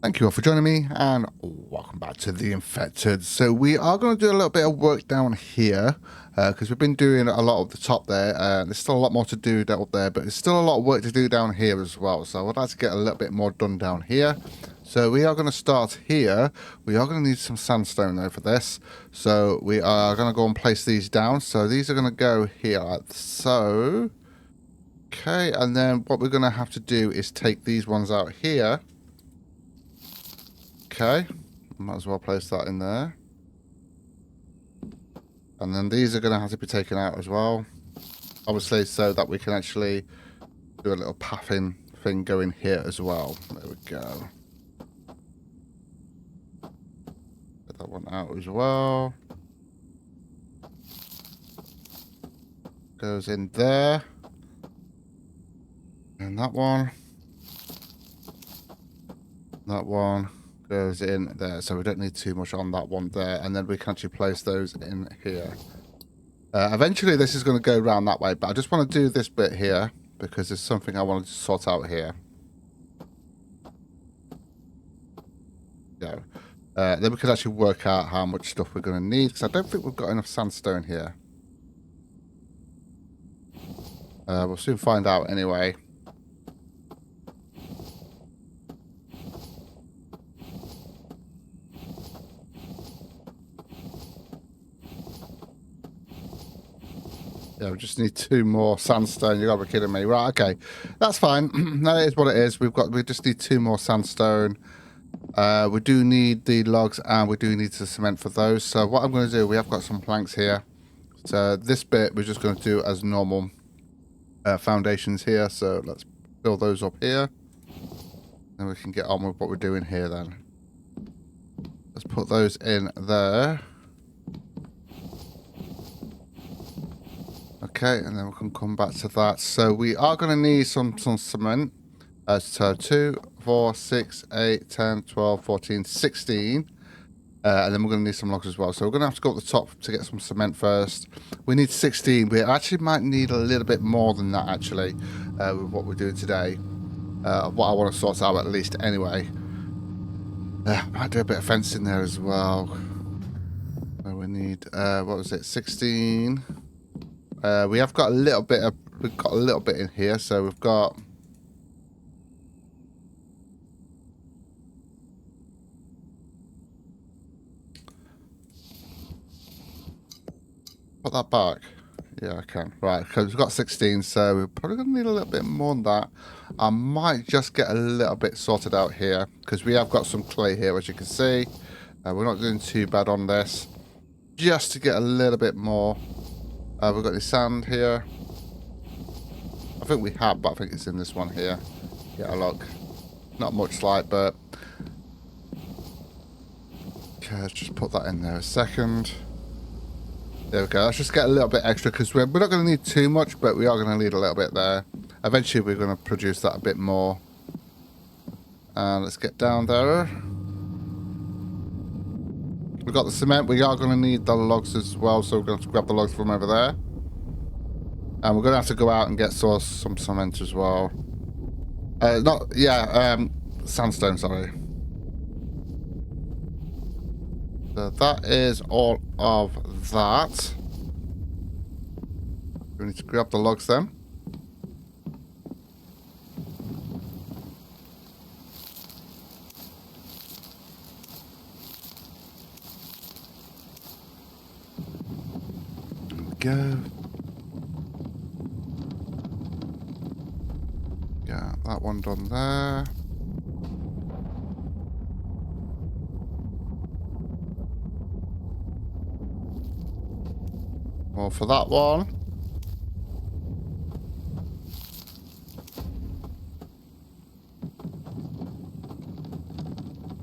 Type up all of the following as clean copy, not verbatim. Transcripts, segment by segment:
Thank you all for joining me, and welcome back to The Infected. So we are going to do a little bit of work down here, because we've been doing a lot of the top there. There's still a lot more to do down up there, but there's still a lot of work to do down here as well. So I would like to get a little bit more done down here. So we are going to start here. We are going to need some sandstone though for this. So we are going to go and place these down. So these are going to go here like so. Okay, and then what we're going to have to do is take these ones out here. Okay, might as well place that in there. And then these are going to have to be taken out as well. Obviously, so that we can actually do a little pathing thing going here as well. There we go. Get that one out as well. Goes in there. And that one. That one goes in there, so we don't need too much on that one there, and then we can actually place those in here. Eventually this is going to go around that way, but I just want to do this bit here because there's something I wanted to sort out here. Go. Then we can actually work out how much stuff we're going to need, because I don't think we've got enough sandstone here. We'll soon find out anyway. Yeah, we just need 2 more sandstone. You gotta be kidding me. Right, okay. That's fine. That is what it is. We just need 2 more sandstone. We do need the logs and we do need the cement for those. So what I'm going to do, we have got some planks here. So this bit we're just going to do as normal foundations here. So let's build those up here. Then we can get on with what we're doing here then. Let's put those in there. Okay, and then we can come back to that. So we are going to need some cement. So 2, 4, 6, 8, 10, 12, 14, 16. And then we're going to need some logs as well. So we're going to have to go up the top to get some cement first. We need 16. We actually might need a little bit more than that, actually, with what we're doing today. What I want to sort out at least anyway. Might do a bit of fencing there as well. We need, what was it, 16. We have got a little bit of, we've got a little bit in here, so we've got put that back. Yeah, I can. Right, because we've got 16, so we're probably going to need a little bit more than that. I might just get a little bit sorted out here, because we have got some clay here, as you can see. We're not doing too bad on this. Just to get a little bit more. We've got the sand here. I think we have, but I think it's in this one here. Yeah, look. Not much light, but... Okay, let's just put that in there a second. There we go. Let's just get a little bit extra, because we're not going to need too much, but we are going to need a little bit there. Eventually, we're going to produce that a bit more. And let's get down there. We've got the cement. We are going to need the logs as well, so we're going to have to grab the logs from over there. And we're going to have to go out and get some cement as well. Sandstone, sorry. So that is all of that. We need to grab the logs then. There we go. Yeah, that one done there. Well, for that one.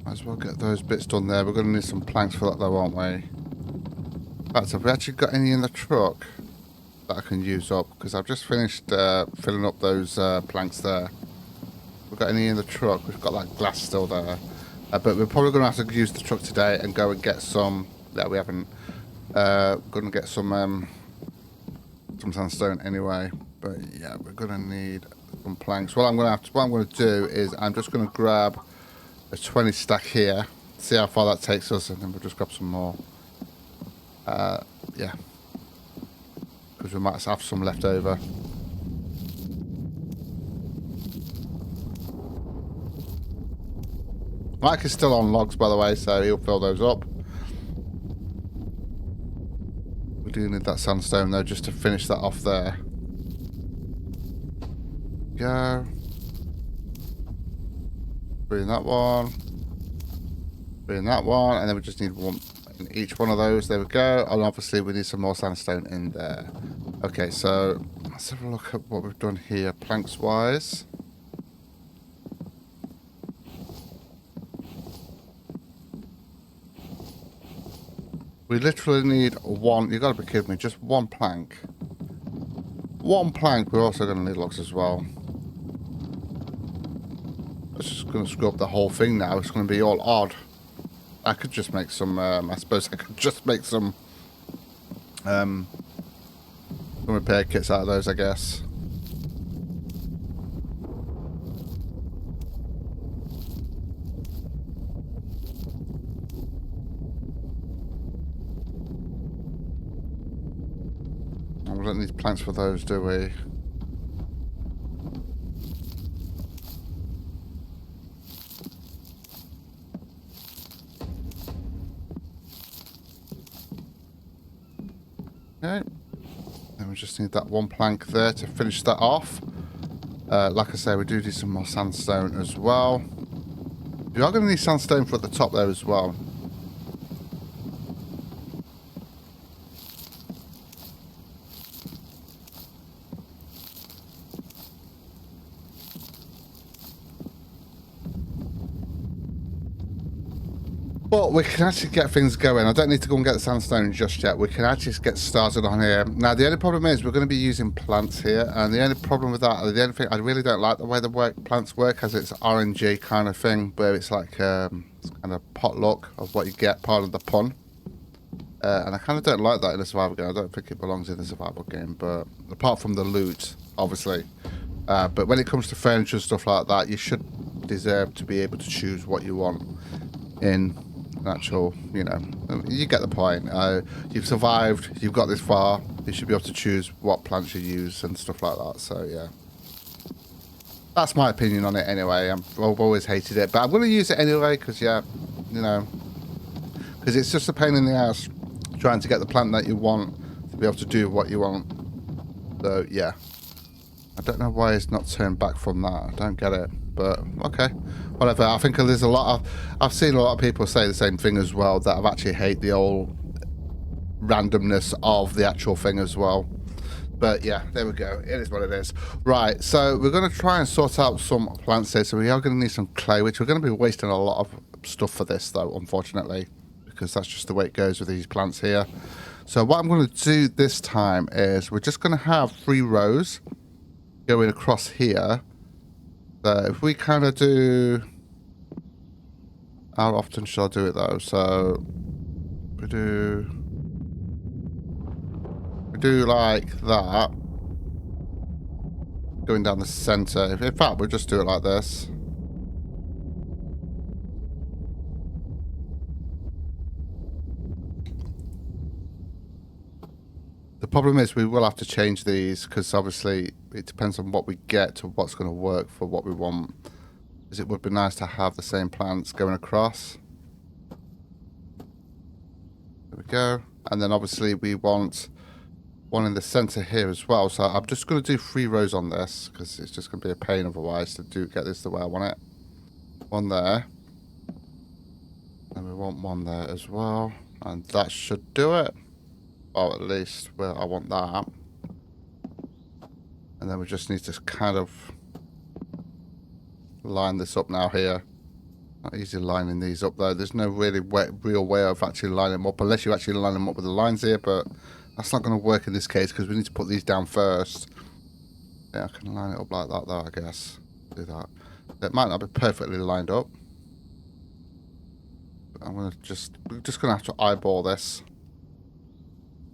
Might as well get those bits done there. We're going to need some planks for that though, aren't we? Right, so have we actually got any in the truck that I can use up? Because I've just finished filling up those planks there. We've got any in the truck? We've got that glass still there. But we're probably going to have to use the truck today and go and get some... Yeah, we haven't... going to get some sandstone anyway. But yeah, we're going to need some planks. What I'm going to do is I'm just going to grab a 20 stack here. See how far that takes us, and then we'll just grab some more. Yeah. Because we might have some left over. Mike is still on logs, by the way, so he'll fill those up. We do need that sandstone, though, just to finish that off there. Go. Bring that one. Bring that one. And then we just need one in each one of those. There we go. And obviously we need some more sandstone in there. Okay, so let's have a look at what we've done here, planks-wise. We literally need one. You got to be kidding me. Just one plank. One plank. We're also going to need logs as well. It's just going to screw up the whole thing now. It's going to be all odd. I could just make some. I suppose I could just make some repair kits out of those, I guess. We don't need planks for those, do we? Okay. Then we just need that one plank there to finish that off. Like I say, we do need some more sandstone as well. We are going to need sandstone for the top there as well. But we can actually get things going. I don't need to go and get the sandstone just yet. We can actually get started on here. Now, the only problem is we're going to be using plants here. And the only problem with that, the only thing, I really don't like the way the plants work as it's RNG kind of thing, where it's like it's kind of potluck of what you get, part of the pun. And I kind of don't like that in a survival game. I don't think it belongs in a survival game, but apart from the loot, obviously. But when it comes to furniture and stuff like that, you should deserve to be able to choose what you want in actual, you know, you get the point. You've survived, you've got this far, you should be able to choose what plants you use and stuff like that. So yeah, that's my opinion on it anyway. I've always hated it, but I'm going to use it anyway because, yeah, you know, because it's just a pain in the ass trying to get the plant that you want to be able to do what you want. So yeah, I don't know why it's not turned back from that. I don't get it, but okay, whatever. I think there's a lot of, I've seen a lot of people say the same thing as well, that I've actually hate the old randomness of the actual thing as well. But yeah, there we go. It is what it is. Right, so we're going to try and sort out some plants here. So we are going to need some clay, which we're going to be wasting a lot of stuff for this though, unfortunately, because that's just the way it goes with these plants here. So what I'm going to do this time is we're just going to have 3 rows going across here. So if we kind of do, how often should I do it though? So we do like that, going down the center. In fact, we'll just do it like this. The problem is we will have to change these because obviously it depends on what we get to what's going to work for what we want. Because it would be nice to have the same plants going across. There we go. And then obviously we want one in the center here as well. So I'm just going to do 3 rows on this because it's just going to be a pain otherwise to get this the way I want it. One there. And we want one there as well. And that should do it. Or at least, well, I want that. And then we just need to kind of line this up now here. Not easy lining these up though. There's no really real way of actually lining them up, unless you actually line them up with the lines here, but that's not going to work in this case because we need to put these down first. Yeah, I can line it up like that though, I guess. Do that. It might not be perfectly lined up. But we're just going to have to eyeball this.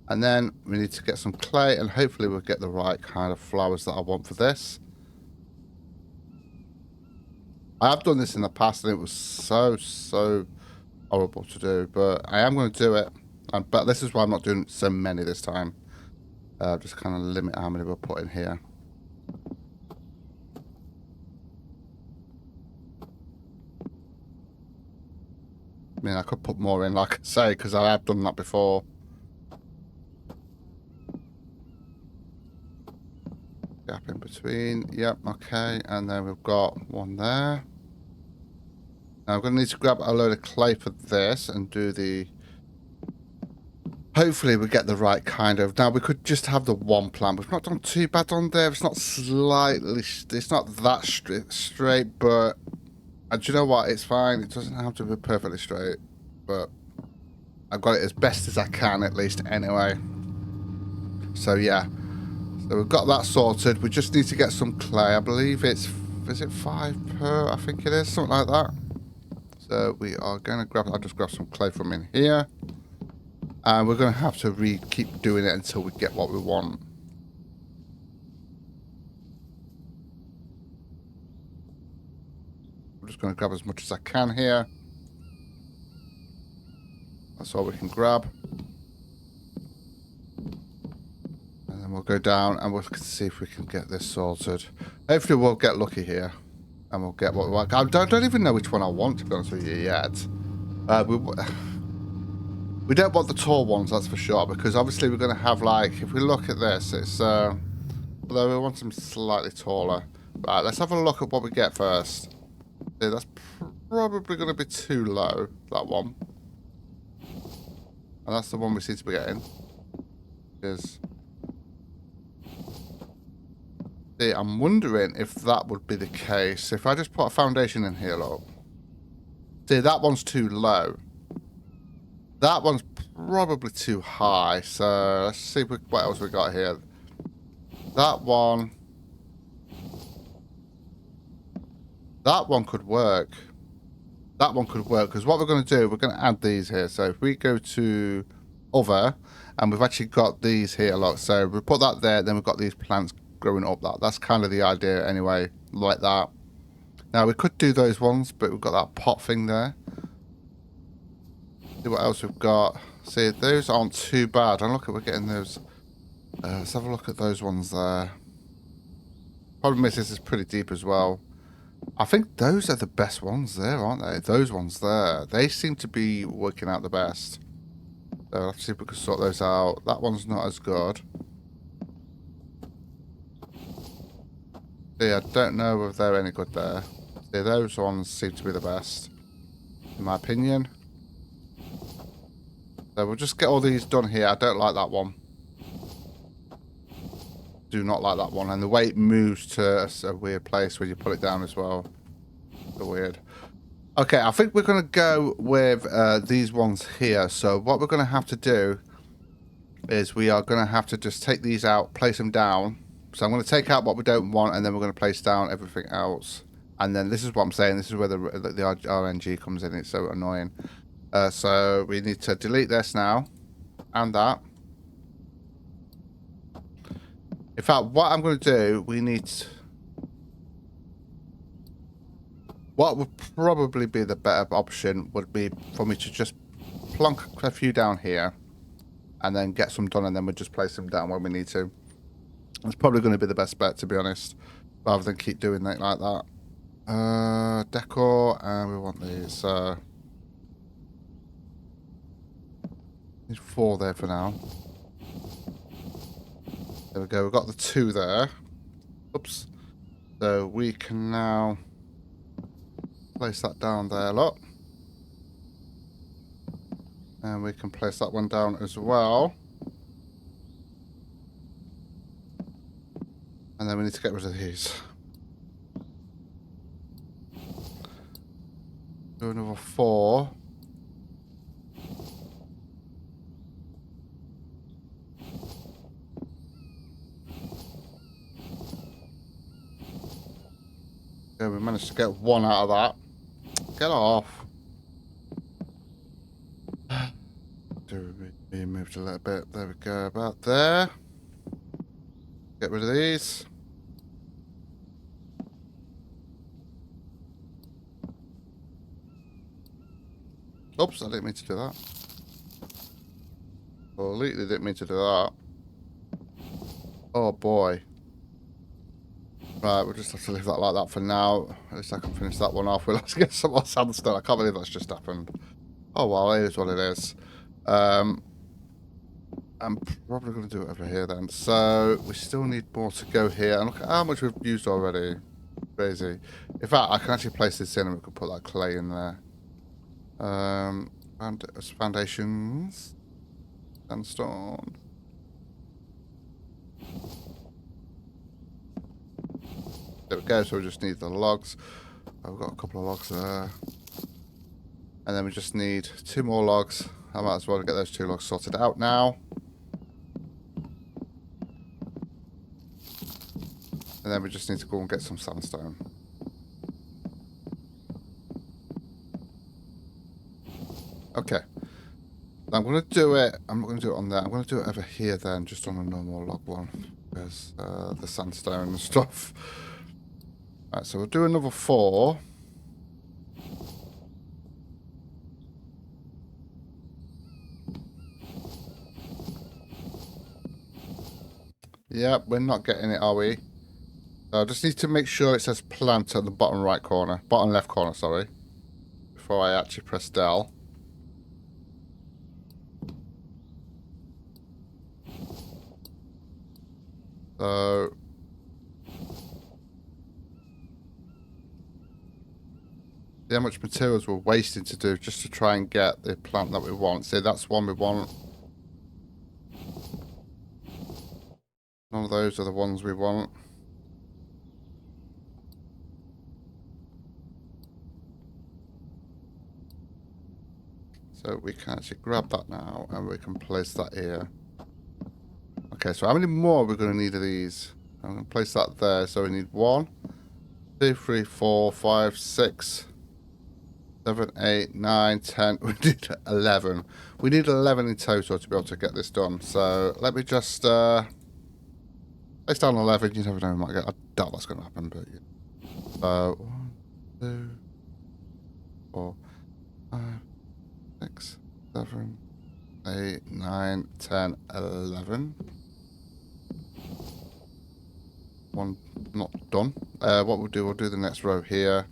And then we need to get some clay, and hopefully we'll get the right kind of flowers that I want for this. I have done this in the past and it was so horrible to do, but I am going to do it. But this is why I'm not doing so many this time. Just kind of limit how many we'll put in here. I mean, I could put more in, like I say, because I have done that before. Gap in between. Yep, okay. And then we've got one there. Now I'm going to need to grab a load of clay for this and do the... Hopefully we get the right kind of... Now we could just have the one plant. We've not done too bad on there. It's not slightly... It's not that straight, but... And do you know what? It's fine. It doesn't have to be perfectly straight. But I've got it as best as I can, at least, anyway. So, yeah. So we've got that sorted. We just need to get some clay. I believe it's... Is it 5 per? I think it is. Something like that. So we are going to grab... I'll just grab some clay from in here. And we're going to have to keep doing it until we get what we want. I'm just going to grab as much as I can here. That's all we can grab. And then we'll go down and we'll see if we can get this sorted. Hopefully we'll get lucky here. And we'll get what we want. I don't even know which one I want, to be honest with you, yet. We don't want the tall ones, that's for sure. Because obviously we're going to have, like... If we look at this, it's... although we want them slightly taller. Right, let's have a look at what we get first. Yeah, that's probably going to be too low, that one. And that's the one we seem to be getting. See, I'm wondering if that would be the case. If I just put a foundation in here, look. See, that one's too low. That one's probably too high. So, let's see what else we got here. That one... That one could work. That one could work, because what we're going to do, we're going to add these here. So if we go to other, and we've actually got these here, look. So we put that there, then we've got these plants growing up. That's kind of the idea anyway, like that. Now we could do those ones, but we've got that pot thing there. See what else we've got. See, those aren't too bad. And look at, we're getting those. Let's have a look at those ones there. Problem is, this is pretty deep as well. I think those are the best ones there, aren't they? Those ones there. They seem to be working out the best. So let's see if we can sort those out. That one's not as good. See, I don't know if they're any good there. See, those ones seem to be the best, in my opinion. So we'll just get all these done here. I don't like that one. Do not like that one. And the way it moves to a weird place when you put it down as well. So weird. Okay, I think we're going to go with these ones here. So what we're going to have to do is we are going to have to just take these out, place them down. So I'm going to take out what we don't want, and then we're going to place down everything else. And then this is what I'm saying. This is where the RNG comes in. It's so annoying. So we need to delete this now. And that. In fact, what I'm going to do, we need... What would probably be the better option would be for me to just plonk a few down here. And then get some done, and then we'll just place them down when we need to. It's probably going to be the best bet, to be honest. Rather than keep doing that like that. Decor, and we want these. Need 4 there for now. There we go, we've got the 2 there. Oops. So we can now place that down there, look. And we can place that one down as well. And then we need to get rid of these. Do another 4. Yeah, we managed to get 1 out of that. Get off. We moved a little bit. There we go. About there. Get rid of these. Oops, I didn't mean to do that. Completely didn't mean to do that. Oh boy. Right, we'll just have to leave that like that for now. At least I can finish that one off. We'll have to get some more sandstone. I can't believe that's just happened. Oh well, it is what it is. I'm probably going to do it over here then. So we still need more to go here. And look at how much we've used already. Crazy. In fact, I can actually place this in and we can put that clay in there. Foundations. Sandstone. There we go. So we just need the logs. I've got a couple of logs there. And then we just need 2 more logs. I might as well get those 2 logs sorted out now. And then we just need to go and get some sandstone. Okay. I'm going to do it. I'm not going to do it on there. I'm going to do it over here then, just on a normal log one. There's the sandstone and stuff. Alright, so we'll do another 4. Yep, we're not getting it, are we? So I just need to make sure it says plant at the bottom right corner. Bottom left corner, sorry. Before I actually press del. So... see how much materials we're wasting to do just to try and get the plant that we want. See, that's one we want. None of those are the ones we want. So we can actually grab that now and we can place that here. Okay, so how many more are we going to need of these? I'm going to place that there. So we need 1, 2, 3, 4, 5, 6, 7, 8, 9, 10. We need 11. We need 11 in total to be able to get this done. So let me just place down 11. You never know, we might get. I doubt that's going to happen, but yeah. So 1, 2, 4, 5, 6, 7, 8, 9, 10, 11. One not done. What we'll do the next row here.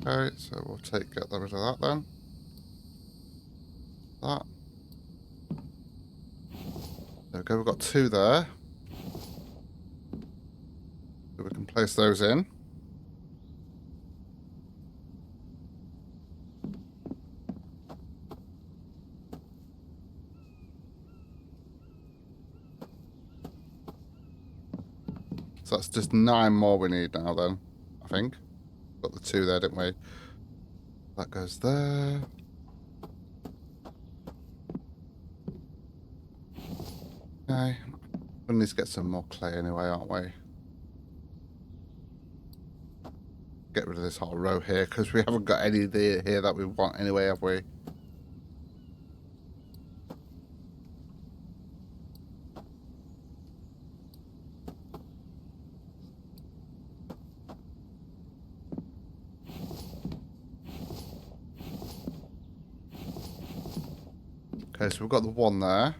Okay, so we'll get rid of that then. That. There we go, we've got 2 there. So we can place those in. So that's just 9 more we need now then, I think. Got the 2 there, didn't we? That goes there. Okay. We need to get some more clay anyway, aren't we? Get rid of this whole row here, because we haven't got any here that we want anyway, have we? Okay, so we've got the 1 there.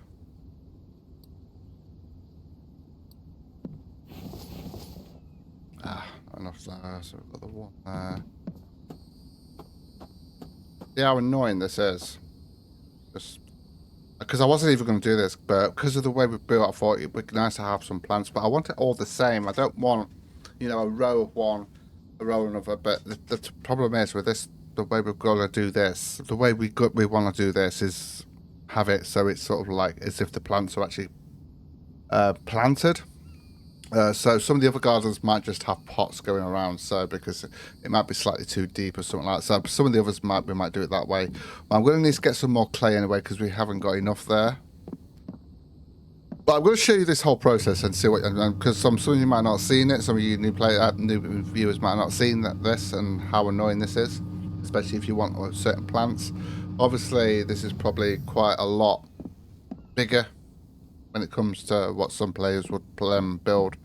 Enough there, so we've got the 1 there. See how annoying this is. Just because I wasn't even going to do this, but because of the way we built, I thought it'd be nice to have some plants. But I want it all the same. I don't want, you know, a row of one, a row of another. But the problem is with this, the way we're going to do this, the way we want to do this is have it so it's sort of like as if the plants are actually planted. So some of the other gardens might just have pots going around, so because it might be slightly too deep or something like that. So some of the others we might do it that way. But I'm going to need to get some more clay anyway because we haven't got enough there. But I'm going to show you this whole process and see what, because some of you might not have seen it, some of you new viewers might not have seen this and how annoying this is, especially if you want certain plants. Obviously, this is probably quite a lot bigger when it comes to what some players would build,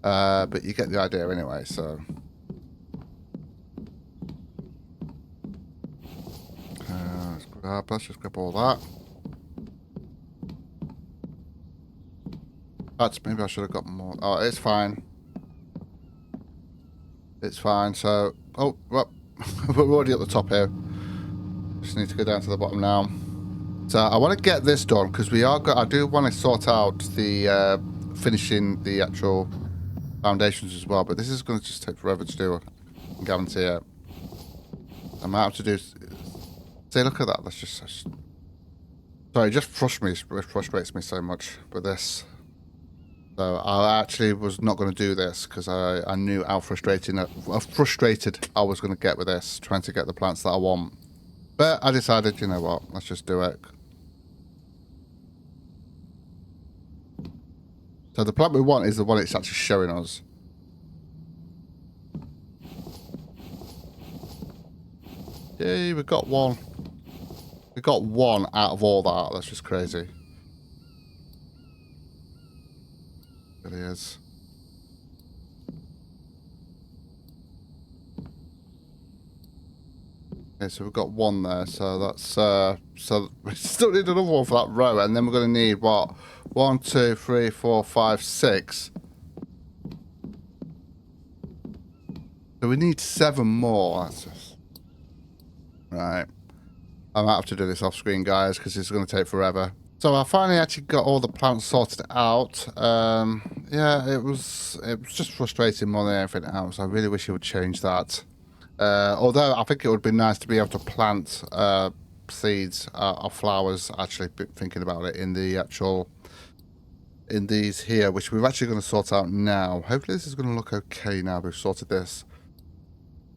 but you get the idea anyway. So, let's just grab all that. Maybe I should have got more. Oh, it's fine. It's fine. So, oh, well, we're already at the top here. Just need to go down to the bottom now. So I want to get this done because I do want to sort out the finishing the actual foundations as well. But this is going to just take forever to do. I can guarantee it. I might have to do. See, look at that. That's just. Sorry, it just frustrates me so much with this. So I actually was not going to do this because I knew how frustrated I was going to get with this, trying to get the plants that I want. But I decided, you know what, let's just do it. So the plant we want is the one it's actually showing us. Yay, we got one. We got one out of all that. That's just crazy. It is. Okay, so we've got one there, so that's so we still need another one for that row, and then we're going to need what? 1, 2, 3, 4, 5, 6. So we need 7 more. That's just... Right. I might have to do this off screen, guys, because it's going to take forever. So I finally actually got all the plants sorted out. Yeah, it was just frustrating more than anything else. I really wish it would change that. Although I think it would be nice to be able to plant seeds of flowers. Actually, thinking about it in these here, which we're actually going to sort out now. Hopefully, this is going to look okay now. We've sorted this,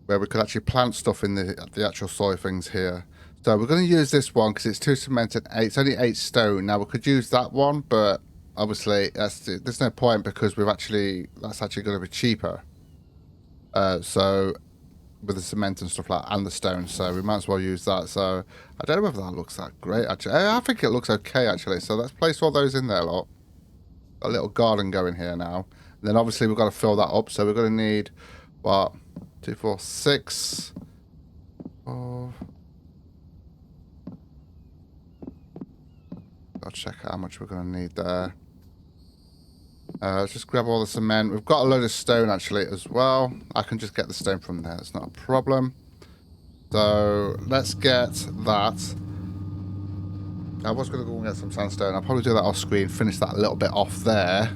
where we could actually plant stuff in the actual soil things here. So we're going to use this one because it's 2 cement and 8. It's only 8 stone. Now we could use that one, but obviously there's no point because that's actually going to be cheaper. So with the cement and stuff like that, and the stone, so we might as well use that. So I don't know whether that looks that great. Actually, I think it looks okay actually. So let's place all those in there. Lot. Got a little garden going here now. And then obviously we've got to fill that up. So we're going to need what? 2, 4, 6. 4. I'll check how much we're going to need there. Let's just grab all the cement. We've got a load of stone actually as well. I can just get the stone from there. It's not a problem. So let's get that. I was going to go and get some sandstone. I'll probably do that off screen. Finish that a little bit off there.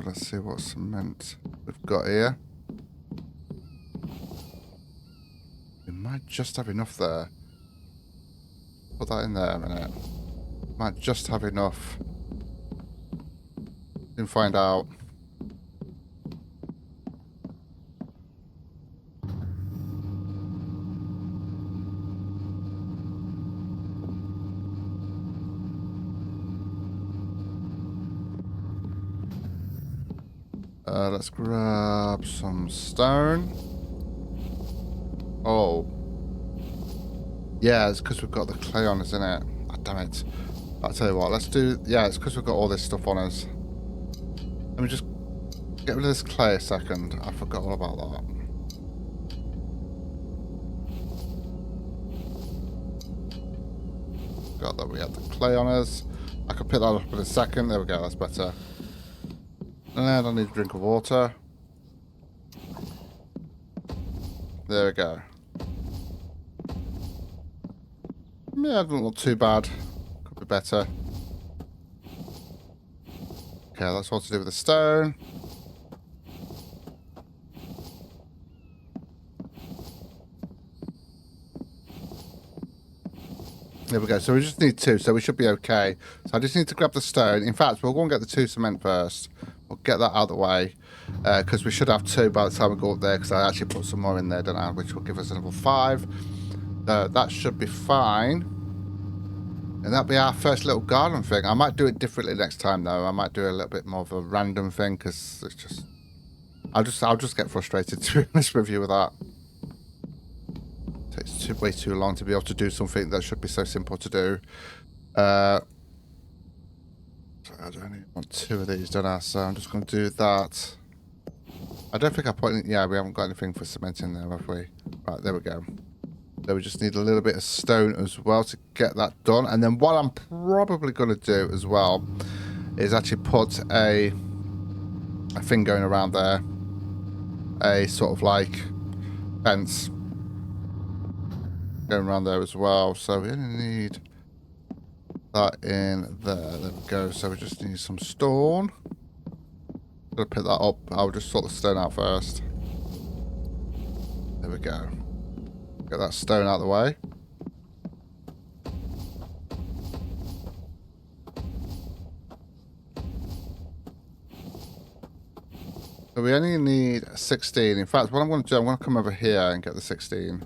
Let's see what cement we've got here. We might just have enough there. Put that in there a minute. Might just have enough. Can find out. Let's grab some stone. Oh. Yeah, it's because we've got the clay on us, isn't it? Oh, damn it. I'll tell you what, let's do... Yeah, it's because we've got all this stuff on us. Let me just get rid of this clay a second. I forgot all about that. Forgot that we had the clay on us. I could pick that up in a second. There we go, that's better. And I need a drink of water. There we go. Yeah, it doesn't look too bad. Could be better. Okay, that's all to do with the stone. There we go. So we just need 2, so we should be okay. So I just need to grab the stone. In fact, we'll go and get the 2 cement first. We'll get that out of the way. Because we should have 2 by the time we go up there. Because I actually put some more in there, didn't I? Which will give us another 5. That should be fine. And that'll be our first little garden thing. I might do it differently next time though. I might do a little bit more of a random thing because it's just I'll just get frustrated to be honest with you with that. It takes way too long to be able to do something that should be so simple to do. I only want 2 of these, don't I? So I'm just going to do that. I don't think I put any, yeah, we haven't got anything for cement in there, have we? Right, there we go. So we just need a little bit of stone as well to get that done. And then what I'm probably going to do as well is actually put a thing going around there. A sort of like fence going around there as well. So we only need that in there. There we go. So we just need some stone. Gonna pick that up. I'll just sort the stone out first. There we go. Get that stone out of the way. So we only need 16. In fact, what I'm going to do, I'm going to come over here and get the 16.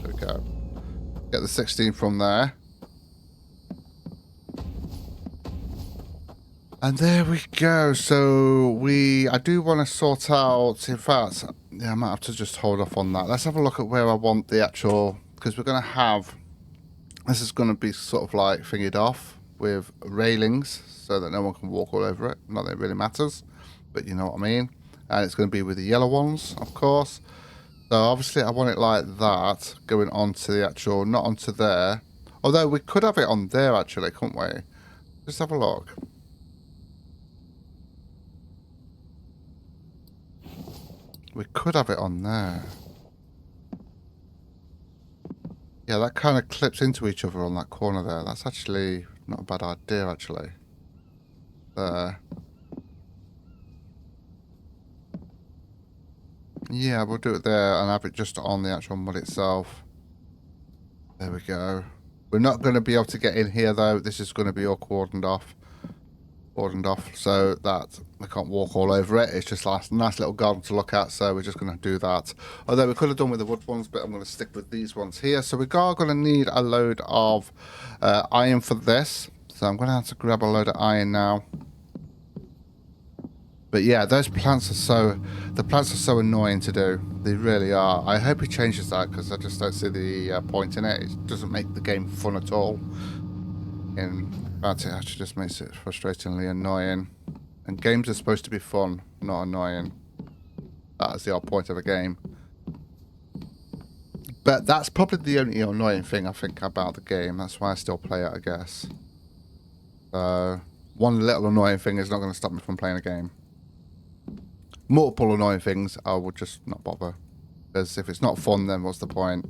There we go. Get the 16 from there. And there we go. So I do want to sort out, in fact, yeah, I might have to just hold off on that. Let's have a look at where I want the actual, because we're going to have, this is going to be sort of like fingered off with railings so that no one can walk all over it. Not that it really matters, but you know what I mean. And it's going to be with the yellow ones, of course. So obviously I want it like that, going onto the actual, not onto there. Although we could have it on there actually, couldn't we? Just have a look. We could have it on there. Yeah, that kind of clips into each other on that corner there. That's actually not a bad idea, actually. There. Yeah, we'll do it there and have it just on the actual mud itself. There we go. We're not going to be able to get in here, though. This is going to be all cordoned off. So that we can't walk all over it. It's just a nice little garden to look at, so we're just going to do that. Although we could have done with the wood ones, but I'm going to stick with these ones here. So we are going to need a load of iron for this. So I'm going to have to grab a load of iron now. But yeah, those plants are so annoying to do. They really are. I hope he changes that because I just don't see the point in it. It doesn't make the game fun at all. In fact, it actually just makes it frustratingly annoying. And games are supposed to be fun, not annoying. That is the whole point of a game. But that's probably the only annoying thing I think about the game. That's why I still play it, I guess. So, one little annoying thing is not going to stop me from playing a game. Multiple annoying things, I would just not bother. Because if it's not fun, then what's the point?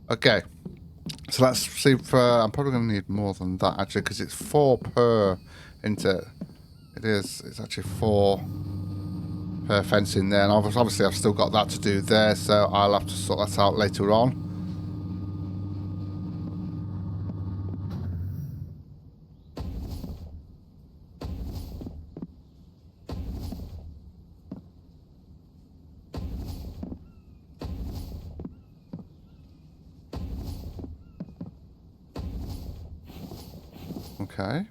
Okay. So let's see if I'm probably going to need more than that actually, because it's 4 per, isn't it? It is. It's actually 4 per fence in there, and obviously I've still got that to do there, so I'll have to sort that out later on. Okay.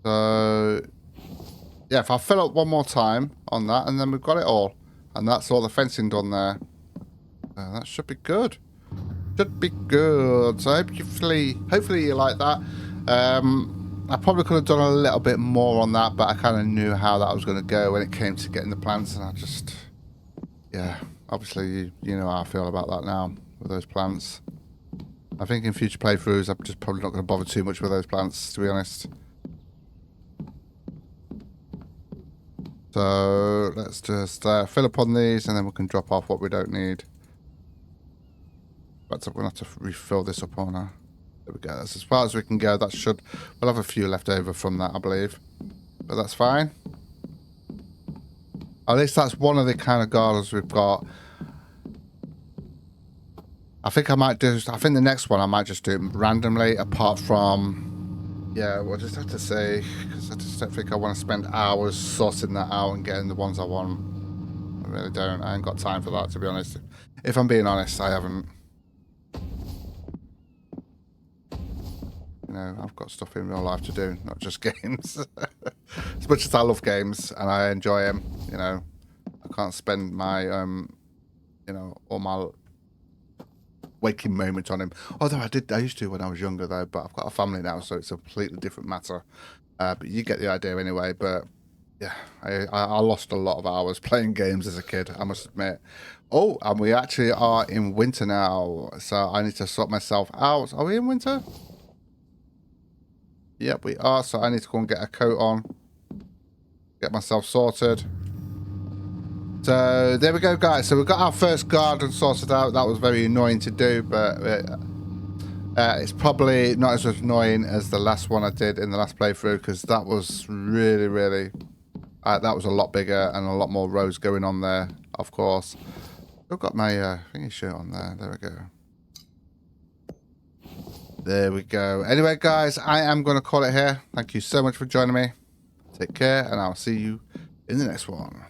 So, yeah, if I fill up one more time on that, and then we've got it all. And that's all the fencing done there. That should be good. Should be good. So hopefully you like that. I probably could have done a little bit more on that, but I kind of knew how that was going to go when it came to getting the plants, and I just, yeah, obviously you know how I feel about that now with those plants. I think in future playthroughs, I'm just probably not going to bother too much with those plants, to be honest. So let's just fill up on these, and then we can drop off what we don't need. But we're going to have to refill this up on her. There we go. That's as far as we can go. That should, we'll have a few left over from that, I believe. But that's fine. At least that's one of the kind of gardens we've got. I think I might do. I think the next one I might just do it randomly. Apart from, yeah, we'll just have to say, because I just don't think I want to spend hours sorting that out and getting the ones I want. I really don't. I ain't got time for that, to be honest. If I'm being honest, I haven't. You know, I've got stuff in real life to do, not just games. As much as I love games and I enjoy them, you know, I can't spend my, you know, all my waking moments on him. Although I used to when I was younger though, but I've got a family now, so it's a completely different matter. But you get the idea anyway. But yeah, I lost a lot of hours playing games as a kid, I must admit. Oh, and we actually are in winter now, so I need to sort myself out. Are we in winter? Yep, we are. So I need to go and get a coat on, get myself sorted. So there we go, guys. So we've got our first garden sorted out. That was very annoying to do, but it's probably not as annoying as the last one I did in the last playthrough, because that was really that was a lot bigger and a lot more rows going on there, of course. I've got my thingy shirt on there. There we go. There we go. Anyway, guys, I am going to call it here. Thank you so much for joining me. Take care, and I'll see you in the next one.